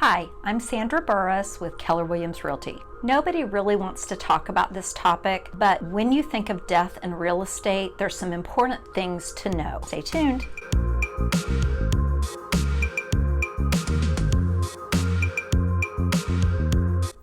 Hi, I'm Sandra Burris with Keller Williams Realty. Nobody really wants to talk about this topic, but when you think of death in real estate, there's some important things to know. Stay tuned.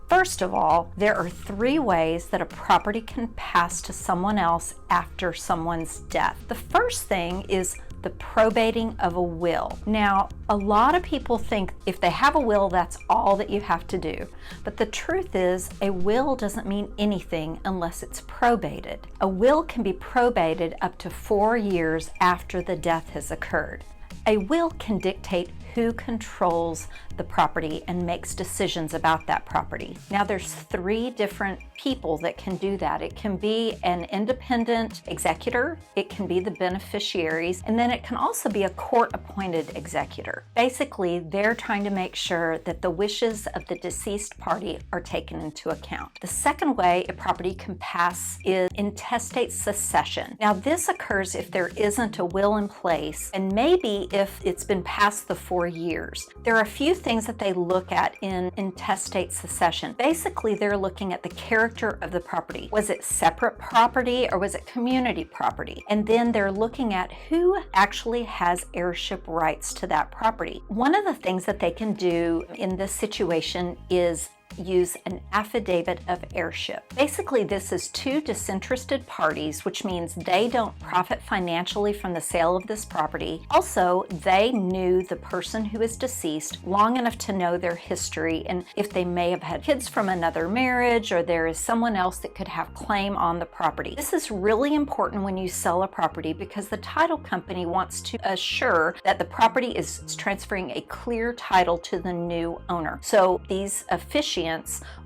First of all, there are 3 ways that a property can pass to someone else after someone's death. The first thing is the probating of a will. Now, a lot of people think if they have a will, that's all that you have to do. But the truth is, a will doesn't mean anything unless it's probated. A will can be probated up to 4 years after the death has occurred. A will can dictate who controls the property and makes decisions about that property. Now there's 3 different people that can do that. It can be an independent executor, it can be the beneficiaries, and then it can also be a court-appointed executor. Basically, they're trying to make sure that the wishes of the deceased party are taken into account. The second way a property can pass is intestate succession. Now this occurs if there isn't a will in place, and maybe if it's been past the 4 years. There are a few things that they look at in intestate succession. Basically, they're looking at the character of the property. Was it separate property or was it community property? And then they're looking at who actually has heirship rights to that property. One of the things that they can do in this situation is use an affidavit of heirship. Basically, this is 2 disinterested parties, which means they don't profit financially from the sale of this property. Also, they knew the person who is deceased long enough to know their history and if they may have had kids from another marriage or there is someone else that could have claim on the property. This is really important when you sell a property because the title company wants to assure that the property is transferring a clear title to the new owner. So these officiants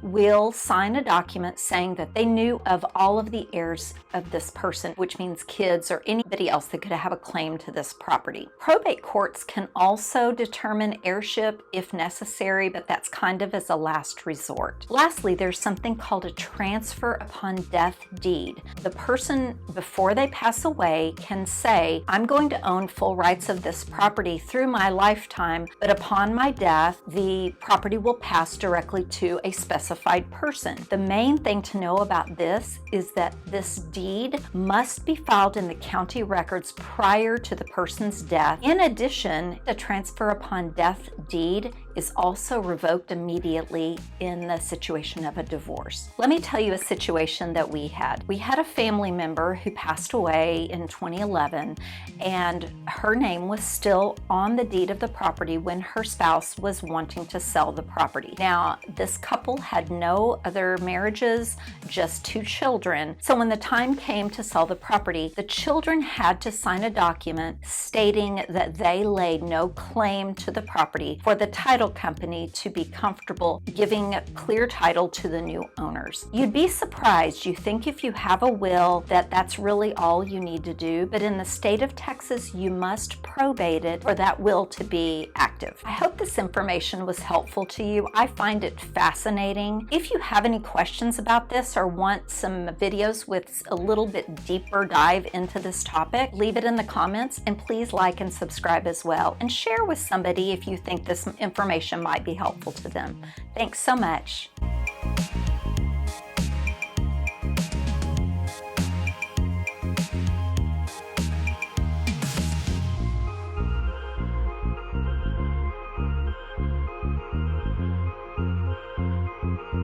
will sign a document saying that they knew of all of the heirs of this person, which means kids or anybody else that could have a claim to this property. Probate courts can also determine heirship if necessary, but that's kind of as a last resort. Lastly, there's something called a transfer upon death deed. The person, before they pass away, can say, I'm going to own full rights of this property through my lifetime, but upon my death, the property will pass directly to a specified person. The main thing to know about this is that this deed must be filed in the county records prior to the person's death. In addition, the transfer upon death deed is also revoked immediately in the situation of a divorce. Let me tell you a situation that we had. We had a family member who passed away in 2011, and her name was still on the deed of the property when her spouse was wanting to sell the property. Now, this couple had no other marriages, just 2 children. So when the time came to sell the property, the children had to sign a document stating that they laid no claim to the property for the title company to be comfortable giving clear title to the new owners. You'd be surprised. You think if you have a will that that's really all you need to do, but in the state of Texas, you must probate it for that will to be active. I hope this information was helpful to you. I find it fascinating. If you have any questions about this or want some videos with a little bit deeper dive into this topic, leave it in the comments and please like and subscribe as well and share with somebody if you think this information might be helpful to them. Thanks so much.